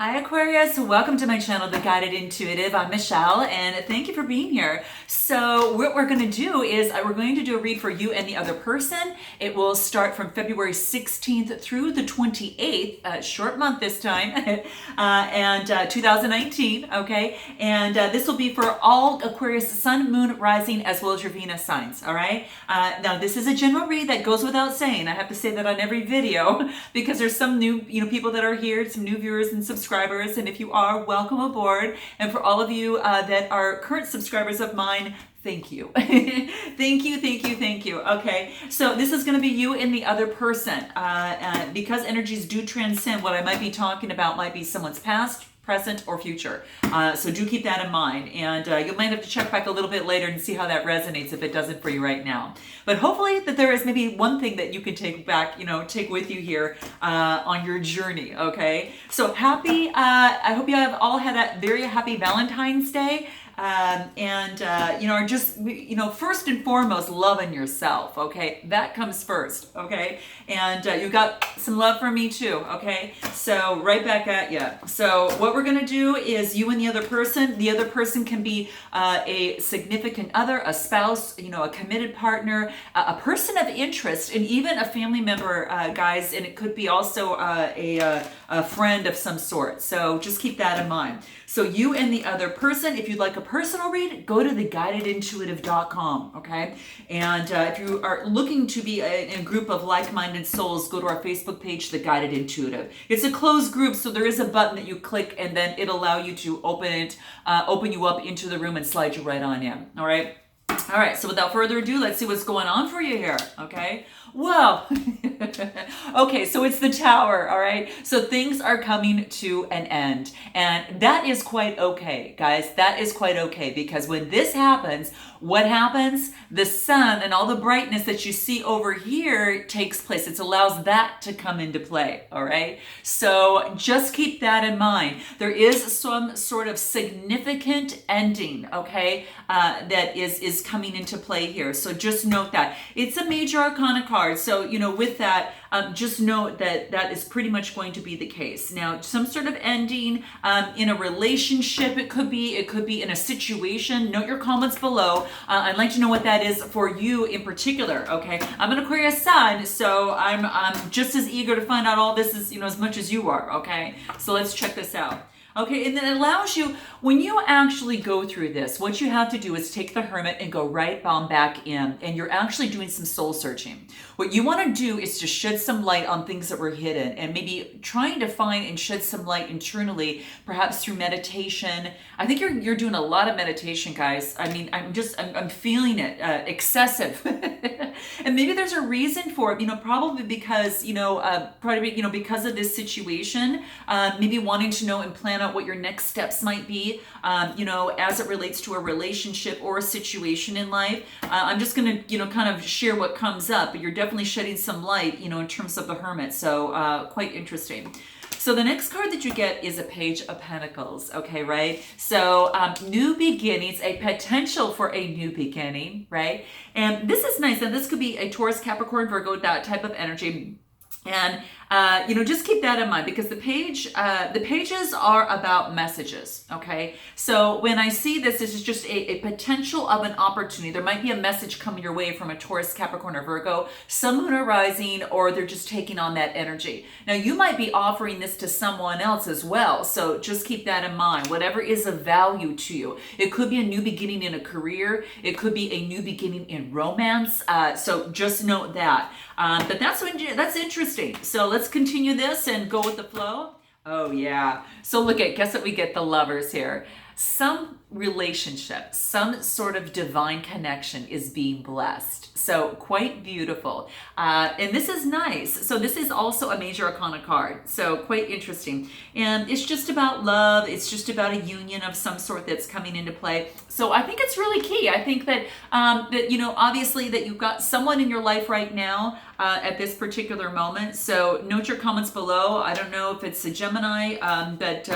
Hi Aquarius, welcome to my channel, The Guided Intuitive. I'm Michelle and thank you for being here. So what we're going to do is we're going to do a read for you and the other person. It will start from February 16th through the 28th, short month this time, and 2019, okay? And this will be for all Aquarius Sun, Moon, Rising, as well as your Venus signs, all right? Now this is a general read that goes without saying. I have to say that on every video because there's some new people that are here, some new viewers and subscribers. And if you are, welcome aboard. And for all of you that are current subscribers of mine, thank you. Thank you. Okay, so this is going to be you and the other person. Because energies do transcend, what I might be talking about might be someone's past, present, or future. So do keep that in mind. And you might have to check back a little bit later and see how that resonates if it doesn't for you right now. But hopefully that there is maybe one thing that you can take back, take with you here on your journey, okay? So happy, I hope you have all had a very happy Valentine's Day. Are just, first and foremost, loving yourself, okay? That comes first, okay? And you got some love from me too, okay? So right back at you. So what we're gonna do is you and the other person can be a significant other, a spouse, a committed partner, a person of interest, and even a family member, guys, and it could be also a friend of some sort. So just keep that in mind. So you and the other person, if you'd like a personal read, go to theguidedintuitive.com, okay? And if you are looking to be in a group of like-minded souls, go to our Facebook page, The Guided Intuitive. It's a closed group, so there is a button that you click and then it'll allow you to open you up into the room and slide you right on in, all right? All right, so without further ado, let's see what's going on for you here, okay? Well, okay, so it's the Tower, all right? So things are coming to an end, and that is quite okay, guys. That is quite okay, because when this happens, what happens? The sun and all the brightness that you see over here takes place. It allows that to come into play, all right? So just keep that in mind. There is some sort of significant ending, okay, that is coming into play here. So just note that. It's a major arcana card. So, with that, just note that that is pretty much going to be the case. Now, some sort of ending in a relationship, it could be in a situation. Note your comments below. I'd like to know what that is for you in particular, okay? I'm an Aquarius Sun, so I'm just as eager to find out all this as much as you are, okay? So let's check this out. Okay, and then it allows you, when you actually go through this, what you have to do is take the Hermit and go right on back in, and you're actually doing some soul searching. What you want to do is to shed some light on things that were hidden, and maybe trying to find and shed some light internally, perhaps through meditation. I think you're doing a lot of meditation, guys. I mean, I'm feeling it, excessive. And maybe there's a reason for it, probably because, because of this situation, maybe wanting to know and plan out what your next steps might be, as it relates to a relationship or a situation in life. I'm just going to, kind of share what comes up, but you're definitely shedding some light, in terms of the Hermit. So quite interesting. So the next card that you get is a Page of Pentacles, okay, right? So new beginnings, a potential for a new beginning, right? And this is nice. And this could be a Taurus, Capricorn, Virgo, that type of energy. And, just keep that in mind, because the pages are about messages, okay? So when I see this is just a potential of an opportunity. There might be a message coming your way from a Taurus, Capricorn, or Virgo, Sun, Moon, or Rising, or they're just taking on that energy. Now, you might be offering this to someone else as well, so just keep that in mind. Whatever is of value to you. It could be a new beginning in a career. It could be a new beginning in romance. So just note that. But that's interesting. So let's continue this and go with the flow. Oh yeah. So guess what we get? The Lovers here. Some relationship, some sort of divine connection is being blessed. So quite beautiful. And this is nice. So this is also a major arcana card. So quite interesting. And it's just about love. It's just about a union of some sort that's coming into play. So I think it's really key. I think that, obviously that you've got someone in your life right now at this particular moment. So note your comments below. I don't know if it's a Gemini, but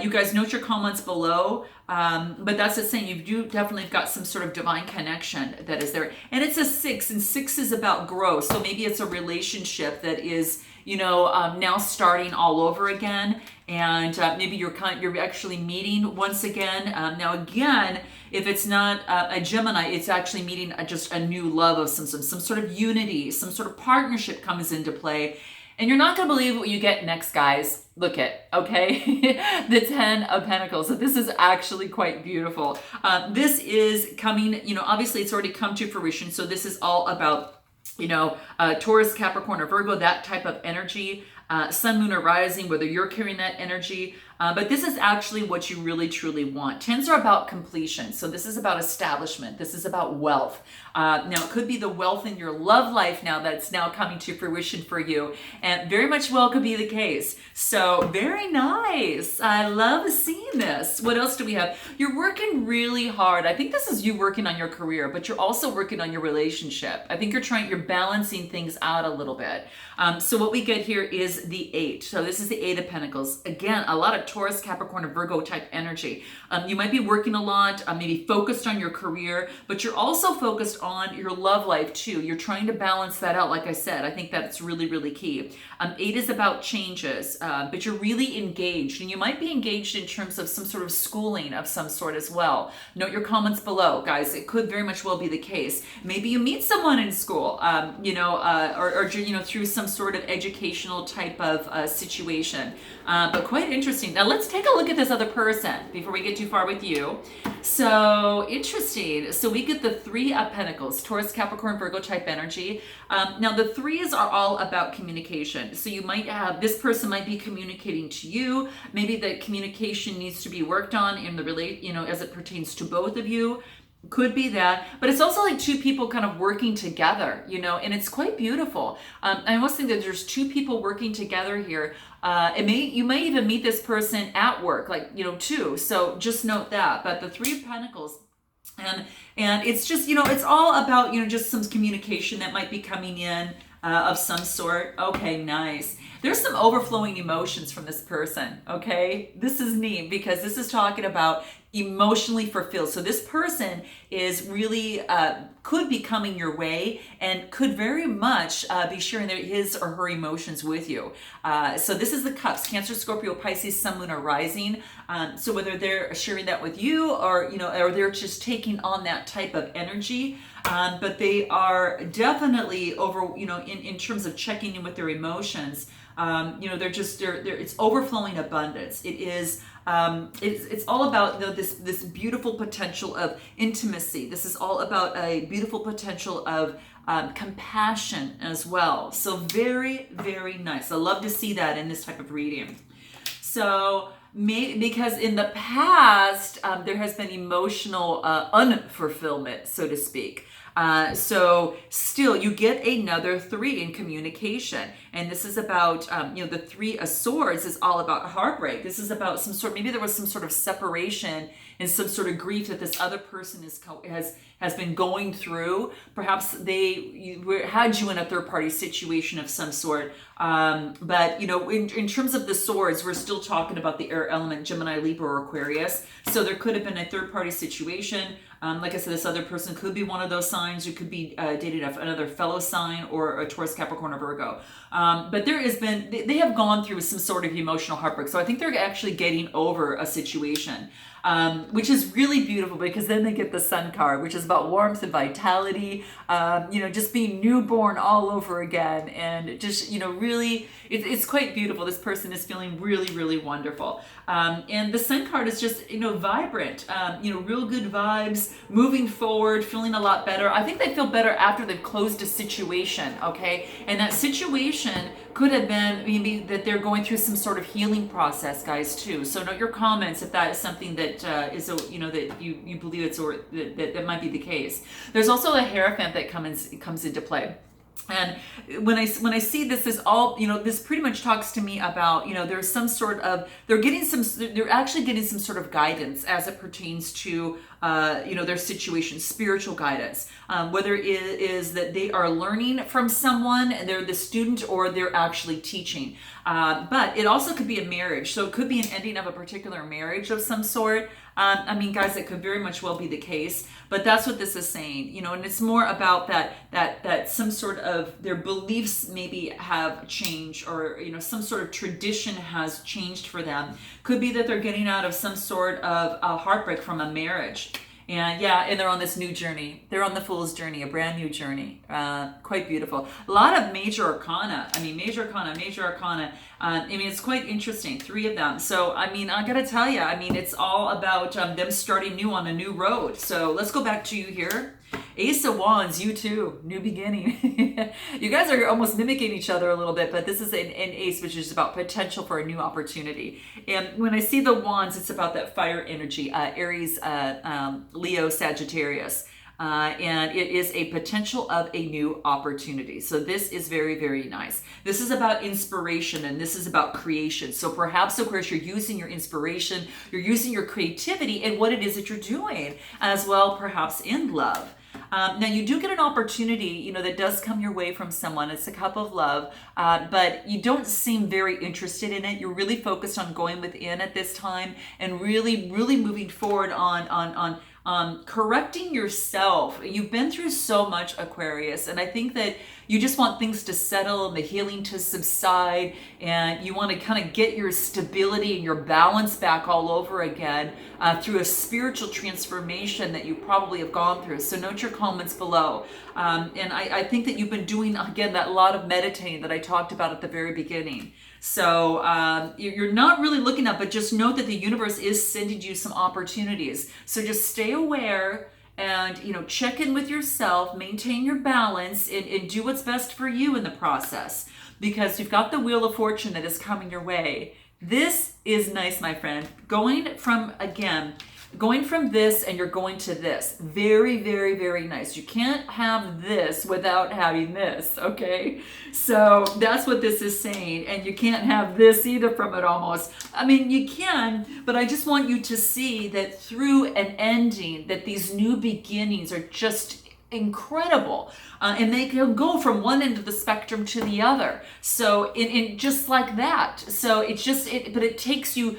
you guys note your comments below. But that's the saying, you do definitely got some sort of divine connection that is there. And it's a 6, and 6 is about growth. So maybe it's a relationship that is now starting all over again. And maybe you're actually meeting once again. Now again, if it's not a Gemini, it's actually meeting just a new love of some sort of unity, some sort of partnership comes into play. And you're not going to believe what you get next, guys. Look at, okay, the 10 of Pentacles. So this is actually quite beautiful. This is coming, obviously it's already come to fruition. So this is all about, Taurus, Capricorn, or Virgo, that type of energy. Sun, moon, or rising, whether you're carrying that energy. But this is actually what you really, truly want. 10s are about completion. So this is about establishment. This is about wealth. Now, it could be the wealth in your love life now that's now coming to fruition for you. And very much well could be the case. So very nice. I love seeing this. What else do we have? You're working really hard. I think this is you working on your career, but you're also working on your relationship. I think you're balancing things out a little bit. So what we get here is the 8. So this is the 8 of Pentacles. Again, a lot of Taurus, Capricorn, or Virgo type energy. You might be working a lot, maybe focused on your career, but you're also focused on your love life too. You're trying to balance that out. Like I said, I think that's really, really key. 8 is about changes, but you're really engaged, and you might be engaged in terms of some sort of schooling of some sort as well. Note your comments below, guys. It could very much well be the case. Maybe you meet someone in school, or through some sort of educational type of situation. But quite interesting. Now let's take a look at this other person before we get too far with you. So interesting. So we get the 3 of Pentacles, Taurus, Capricorn, Virgo type energy. Now the 3s are all about communication. So you might have, this person might be communicating to you. Maybe the communication needs to be worked on in the as it pertains to both of you. Could be that, but it's also like 2 people kind of working together, and it's quite beautiful. I almost think that there's 2 people working together here. You may even meet this person at work, too. So just note that. But the 3 of Pentacles, and it's just, it's all about, just some communication that might be coming in of some sort. Okay, nice. There's some overflowing emotions from this person, okay? This is neat because this is talking about emotionally fulfilled. So this person is really, could be coming your way and could very much be sharing his or her emotions with you. So this is the Cups, Cancer, Scorpio, Pisces, Sun, Moon, or Rising. So whether they're sharing that with you or, or they're just taking on that type of energy, but they are definitely over, in terms of checking in with their emotions, it's overflowing abundance. It is, it's all about this beautiful potential of intimacy. This is all about a beautiful potential of compassion as well. So very, very nice. I love to see that in this type of reading. So because in the past, there has been emotional unfulfillment, so to speak. So still you get another 3 in communication. And this is about, the 3 of Swords is all about heartbreak. This is about maybe there was some sort of separation and some sort of grief that this other person has been going through. Perhaps they had you in a third party situation of some sort. But in terms of the Swords, we're still talking about the air element, Gemini, Libra, or Aquarius. So there could have been a third party situation. Like I said, this other person could be one of those signs. You could be dating another fellow sign or a Taurus, Capricorn, or Virgo. But they have gone through some sort of emotional heartbreak. So I think they're actually getting over a situation. Which is really beautiful because then they get the Sun card, which is about warmth and vitality, just being newborn all over again. And just, really, it's quite beautiful. This person is feeling really, really wonderful. And the Sun card is just, vibrant, real good vibes, moving forward, feeling a lot better. I think they feel better after they've closed a situation, okay? And that situation could have been maybe that they're going through some sort of healing process, guys, too. So note your comments if that is something that that you believe it's or that might be the case. There's also a Hierophant that comes into play. And when I see this is all, this pretty much talks to me about, there's some sort of, they're actually getting some sort of guidance as it pertains to their situation, spiritual guidance, whether it is that they are learning from someone, they're the student, or they're actually teaching. But it also could be a marriage. So it could be an ending of a particular marriage of some sort. I mean, guys, it could very much well be the case, but that's what this is saying, and it's more about that some sort of their beliefs maybe have changed, or, some sort of tradition has changed for them. Could be that they're getting out of some sort of a heartbreak from a marriage. And they're on this new journey. They're on the Fool's journey, a brand new journey. Quite beautiful. A lot of major arcana. Major arcana. It's quite interesting. 3 of them. So, I gotta tell you, it's all about them starting new on a new road. So let's go back to you here. Ace of Wands, you too, new beginning. You guys are almost mimicking each other a little bit, but this is an ace, which is about potential for a new opportunity. And when I see the wands, it's about that fire energy, Aries, Leo, Sagittarius. And it is a potential of a new opportunity. So this is very, very nice. This is about inspiration, and this is about creation. So perhaps, of course, you're using your inspiration, you're using your creativity in what it is that you're doing, as well, perhaps in love. Now, you do get an opportunity, that does come your way from someone. It's a cup of love, but you don't seem very interested in it. You're really focused on going within at this time, and really, really moving forward on correcting yourself. You've been through so much, Aquarius, and I think that you just want things to settle and the healing to subside, and you want to kind of get your stability and your balance back all over again through a spiritual transformation that you probably have gone through. So note your comments below. And I think that you've been doing, again, that lot of meditating that I talked about at the very beginning. So you're not really looking up, but just note that the universe is sending you some opportunities. So just stay aware and, check in with yourself, maintain your balance, and do what's best for you in the process, because you've got the Wheel of Fortune that is coming your way. This is nice, my friend. Going from this and you're going to this. Very, very, very nice. You can't have this without having this, okay? So that's what this is saying. And you can't have this either from it almost. You can, but I just want you to see that through an ending, that these new beginnings are just incredible, and they can go from one end of the spectrum to the other. So in just like that. So but it takes you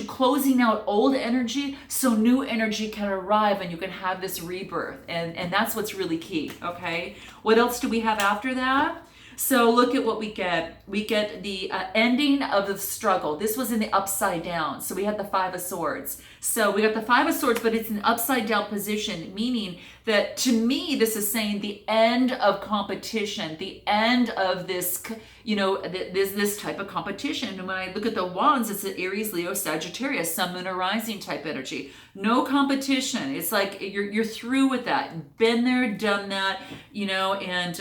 closing out old energy so new energy can arrive and you can have this rebirth, and that's what's really key. Okay, what else do we have after that? So look at what we get. We get the ending of the struggle. This was in the upside down. So we had the 5 of Swords. So we got the 5 of Swords, but it's an upside down position, meaning that, to me, this is saying the end of competition, the end of this, this type of competition. And when I look at the wands, it's an Aries, Leo, Sagittarius, Sun, Moon, or Rising type energy. No competition. It's like you're through with that. Been there, done that, and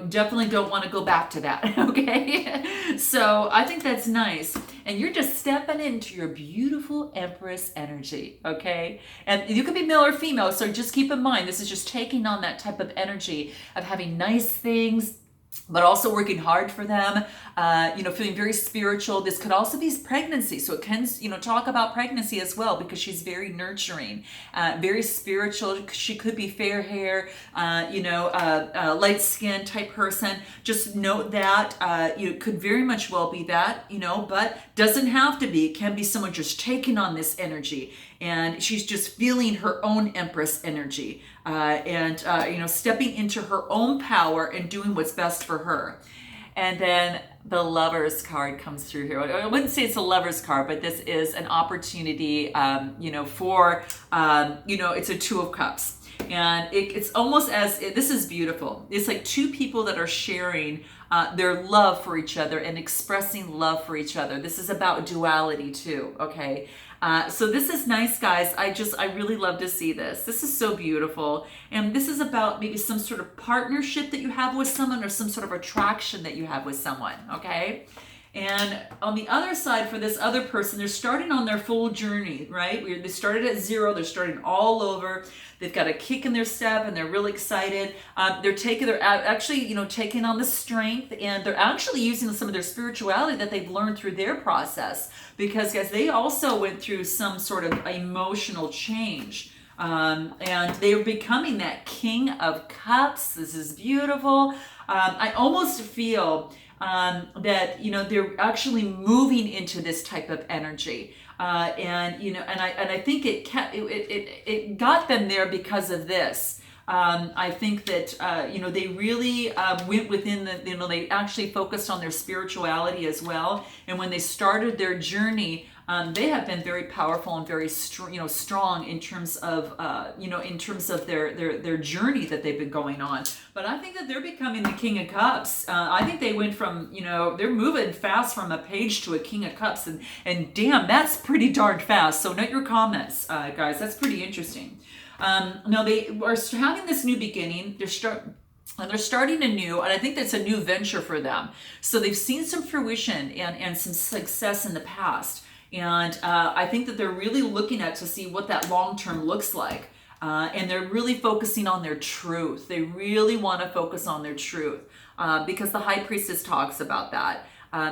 definitely don't want to go back to that. Okay, so I think that's nice. And you're just stepping into your beautiful Empress energy. Okay, and you can be male or female, so just keep in mind this is just taking on that type of energy of having nice things, but also working hard for them, feeling very spiritual. This could also be pregnancy. So it can, talk about pregnancy as well, because she's very nurturing, very spiritual. She could be fair hair, light skin type person. Just note that you could very much well be that, but doesn't have to be. It can be someone just taking on this energy, and she's just feeling her own Empress energy, and stepping into her own power and doing what's best for her. And then the Lovers card comes through here. I wouldn't say it's a Lovers card, but this is an opportunity, it's a 2 of Cups. And it's almost this is beautiful. It's like 2 people that are sharing their love for each other and expressing love for each other. This is about duality too, okay? So this is nice, guys. I really love to see this. This is so beautiful. And this is about maybe some sort of partnership that you have with someone, or some sort of attraction that you have with someone, okay? And on the other side, for this other person, they're starting on their full journey, right? They started at 0, they're starting all over. They've got a kick in their step, and they're really excited. They're actually, taking on the strength, and they're actually using some of their spirituality that they've learned through their process. Because, guys, they also went through some sort of emotional change. And they're becoming that King of Cups. This is beautiful. I almost feel that they're actually moving into this type of energy, and I think it got them there because of this. I think that they really went within they actually focused on their spirituality as well, and when they started their journey, they have been very powerful and very strong in terms of their journey that they've been going on. But I think that they're becoming the King of Cups. I think they went from they're moving fast from a page to a King of Cups, and damn, that's pretty darn fast. So note your comments, guys. That's pretty interesting. Now they are having this new beginning. They're starting anew, and I think that's a new venture for them. So they've seen some fruition and some success in the past. And I think that they're really looking at to see what that long term looks like. And they're really focusing on their truth. They really want to focus on their truth because the High Priestess talks about that.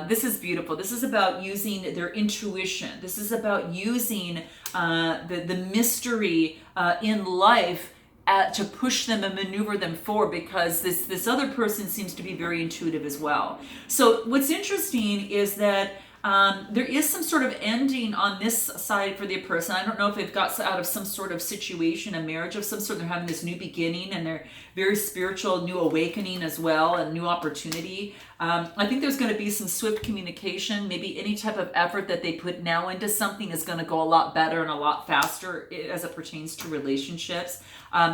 This is beautiful. This is about using their intuition. This is about using the mystery in life to push them and maneuver them forward, because this other person seems to be very intuitive as well. So what's interesting is that there is some sort of ending on this side for the person. I don't know if they've got out of some sort of situation, a marriage of some sort. They're having this new beginning, and they're very spiritual, new awakening as well, and new opportunity. I think there's going to be some swift communication. Maybe any type of effort that they put now into something is going to go a lot better and a lot faster as it pertains to relationships.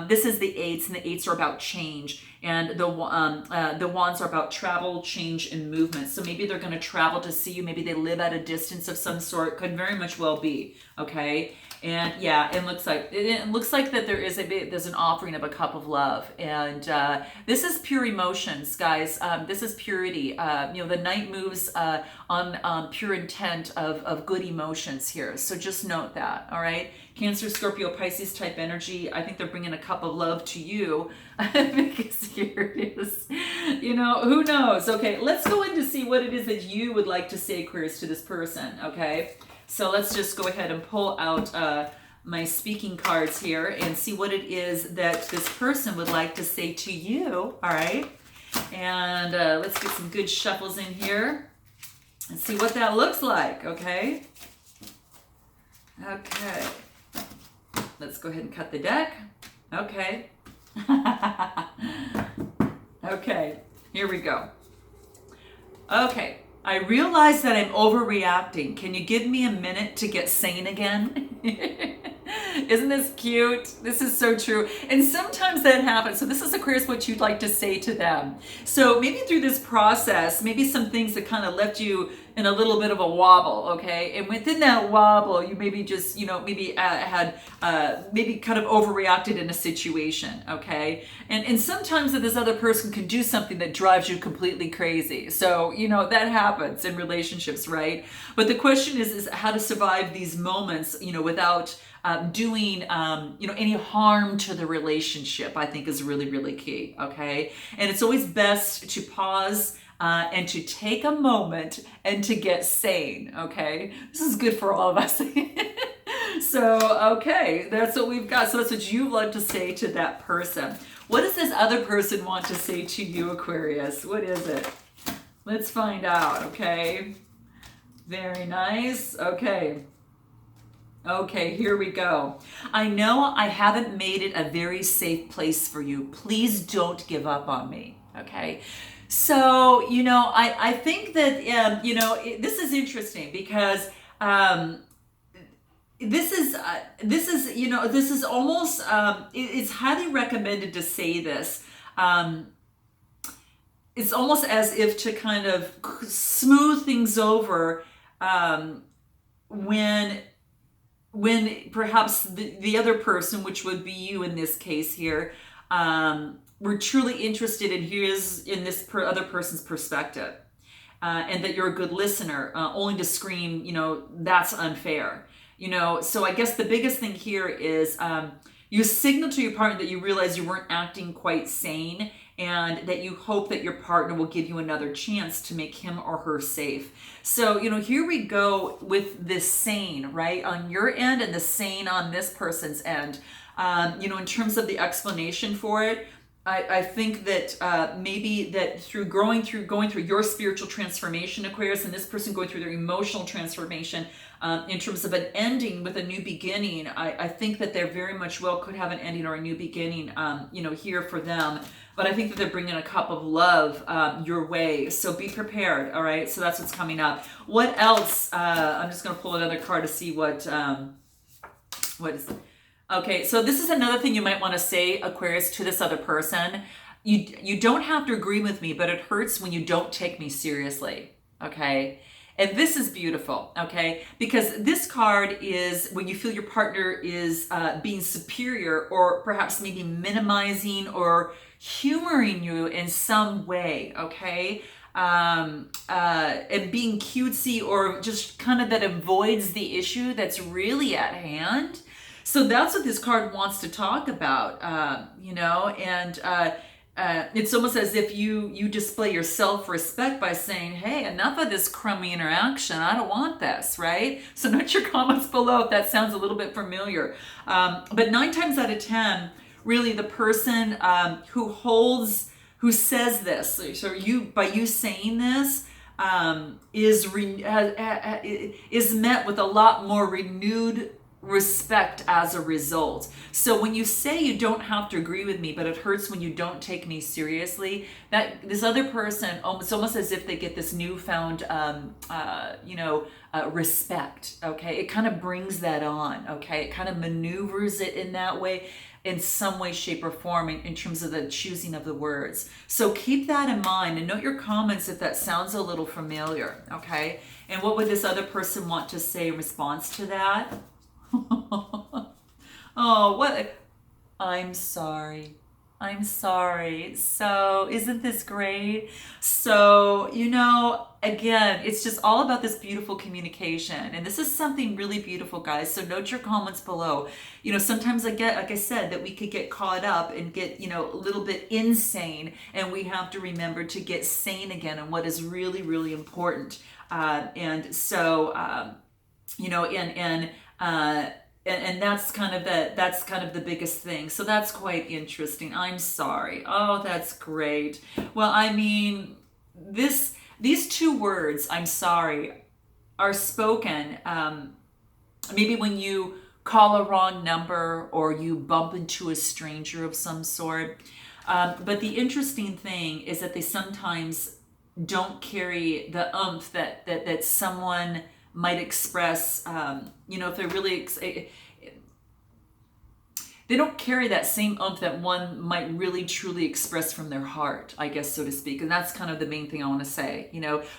This is the eights, and the eights are about change, and the wands are about travel, change, and movement. So maybe they're going to travel to see you. Maybe they live at a distance of some sort. Could very much well be. Okay. And yeah, it looks like that there's an offering of a cup of love, and this is pure emotions, guys. This is purity. The knight moves on pure intent of good emotions here. So just note that. All right, Cancer, Scorpio, Pisces type energy. I think they're bringing a cup of love to you because here it is. Who knows? Okay, let's go in to see what it is that you would like to say, Aquarius, to this person. Okay. So let's just go ahead and pull out my speaking cards here and see what it is that this person would like to say to you. All right. And let's get some good shuffles in here and see what that looks like. Okay. Okay. Let's go ahead and cut the deck. Okay. Okay. Here we go. Okay. I realize that I'm overreacting. Can you give me a minute to get sane again? Isn't this cute? This is so true. And sometimes that happens. So this is, Aquarius, what you'd like to say to them. So maybe through this process, maybe some things that kind of left you in a little bit of a wobble, okay? And within that wobble, you maybe just, maybe had maybe kind of overreacted in a situation, okay? And sometimes that this other person can do something that drives you completely crazy. So, that happens in relationships, right? But the question is how to survive these moments, without doing, any harm to the relationship, I think is really, really key, okay? And it's always best to pause and to take a moment and to get sane, okay? This is good for all of us. So, okay, that's what we've got. So that's what you'd like to say to that person. What does this other person want to say to you, Aquarius? What is it? Let's find out, okay? Very nice. Okay. Okay, here we go. I know I haven't made it a very safe place for you. Please don't give up on me, okay? So, I think that, this is interesting because this is almost, it's highly recommended to say this. It's almost as if to kind of smooth things over when perhaps the other person, which would be you in this case here, we're truly interested in this other person's perspective. and that you're a good listener, only to scream, that's unfair. So I guess the biggest thing here is you signal to your partner that you realize you weren't acting quite sane, and that you hope that your partner will give you another chance to make him or her safe. So, here we go with this sane, right, on your end, and the sane on this person's end. In terms of the explanation for it, I think that maybe that through going through your spiritual transformation, Aquarius, and this person going through their emotional transformation, in terms of an ending with a new beginning, I think that they very much well could have an ending or a new beginning, here for them. But I think that they're bringing a cup of love your way. So be prepared, all right? So that's what's coming up. What else? I'm just going to pull another card to see what is... Okay, so this is another thing you might want to say, Aquarius, to this other person. You don't have to agree with me, but it hurts when you don't take me seriously, okay? And this is beautiful, okay? Because this card is when you feel your partner is being superior, or perhaps maybe minimizing or humoring you in some way, okay? And being cutesy, or just kind of that avoids the issue that's really at hand. So that's what this card wants to talk about, and it's almost as if you display your self-respect by saying, hey, enough of this crummy interaction. I don't want this, right? So note your comments below if that sounds a little bit familiar. But 9 times out of 10, really the person who says this, so by you saying this, is met with a lot more renewed respect as a result. So when you say you don't have to agree with me, but it hurts when you don't take me seriously, that this other person, it's almost as if they get this newfound respect. Okay, it kind of brings that on. Okay, it kind of maneuvers it in that way, in some way, shape, or form, in terms of the choosing of the words. So keep that in mind, and note your comments if that sounds a little familiar. Okay, and what would this other person want to say in response to that? Oh, what? I'm sorry. So isn't this great? So, again, it's just all about this beautiful communication. And this is something really beautiful, guys. So note your comments below. Sometimes I get, like I said, that we could get caught up and get, a little bit insane. And we have to remember to get sane again, and what is really, really important. And that's kind of the biggest thing. So that's quite interesting. I'm sorry. Oh, that's great. Well, I mean, these 2 words, I'm sorry, are spoken maybe when you call a wrong number, or you bump into a stranger of some sort. But the interesting thing is that they sometimes don't carry the oomph that someone might express, if they're really, they don't carry that same oomph that one might really truly express from their heart, I guess, so to speak. And that's kind of the main thing I want to say.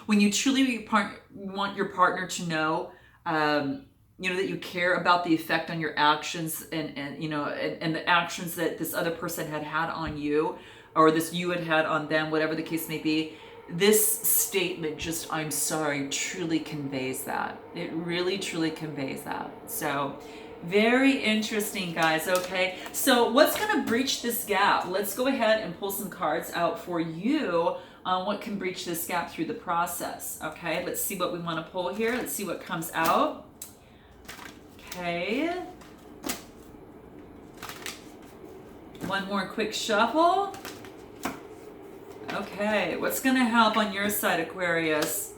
When you truly want your partner to know, that you care about the effect on your actions, and the actions that this other person had on you, or this you had on them, whatever the case may be. This statement, just I'm sorry, truly conveys that. It really, truly conveys that. So very interesting, guys. Okay, so what's going to breach this gap? Let's go ahead and pull some cards out for you on what can breach this gap through the process. Okay, let's see what we want to pull here. Let's see what comes out. Okay, one more quick shuffle. Okay, what's going to help on your side, Aquarius?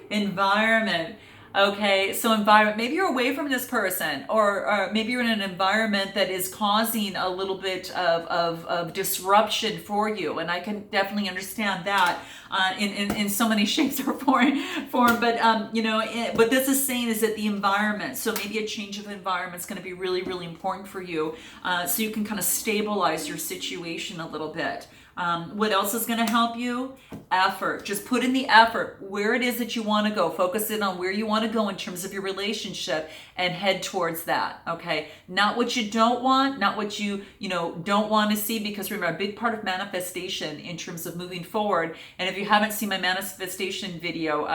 Environment. Okay, so environment. Maybe you're away from this person, or maybe you're in an environment that is causing a little bit of disruption for you, and I can definitely understand that in so many shapes or form. But what this is saying is that the environment. So maybe a change of environment is going to be really, really important for you, so you can kind of stabilize your situation a little bit. What else is going to help you? Effort. Just put in the effort where it is that you want to go. Focus in on where you want to go in terms of your relationship and head towards that. Okay. Not what you don't want, not what you don't want to see, because remember, a big part of manifestation in terms of moving forward. And if you haven't seen my manifestation video,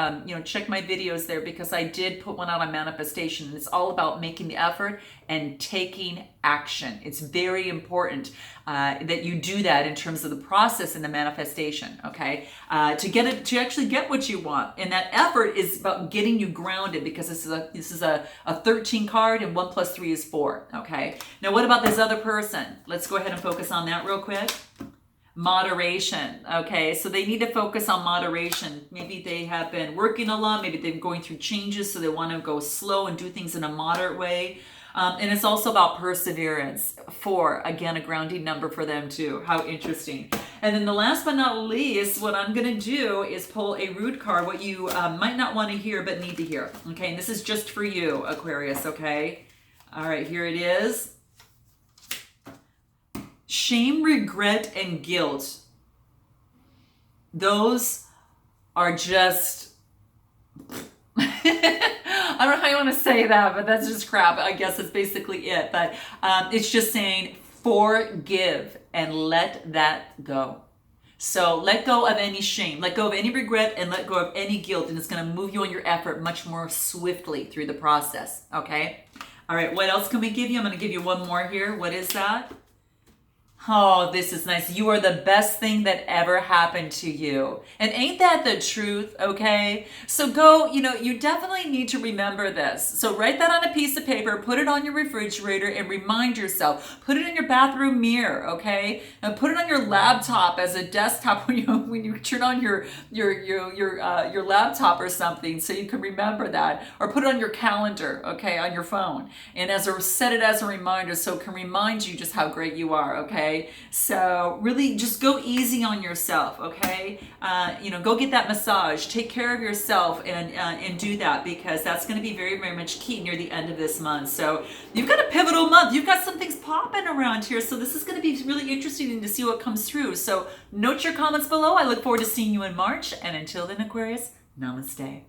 check my videos there, because I did put one out on manifestation, and it's all about making the effort and taking action. It's very important that you do that in terms of the process in the manifestation, okay? To actually get what you want. And that effort is about getting you grounded, because this is a 13 card, and 1 + 3 is 4, okay? Now, what about this other person? Let's go ahead and focus on that real quick. Moderation. Okay, so they need to focus on moderation. Maybe they have been working a lot, maybe they're going through changes, so they want to go slow and do things in a moderate way. And it's also about perseverance. 4, again, a grounding number for them too. How interesting. And then the last but not least, what I'm going to do is pull a root card, what you might not want to hear but need to hear. Okay, and this is just for you, Aquarius, okay? All right, here it is. Shame, regret, and guilt. Those are just... I don't know how you want to say that, but that's just crap. I guess that's basically it. But it's just saying forgive and let that go. So let go of any shame, let go of any regret, and let go of any guilt. And it's going to move you on your effort much more swiftly through the process. Okay? All right. What else can we give you? I'm going to give you one more here. What is that? Oh, this is nice. You are the best thing that ever happened to you. And ain't that the truth, okay? So go, you definitely need to remember this. So write that on a piece of paper, put it on your refrigerator, and remind yourself. Put it in your bathroom mirror, okay? And put it on your laptop as a desktop when you turn on your laptop or something, so you can remember that. Or put it on your calendar, okay, on your phone. And set it as a reminder, so it can remind you just how great you are, okay? So really just go easy on yourself, okay? Go get that massage, take care of yourself, and do that, because that's going to be very, very much key near the end of this month. So you've got a pivotal month. You've got some things popping around here. So this is going to be really interesting to see what comes through. So note your comments below. I look forward to seeing you in March. And until then, Aquarius, namaste.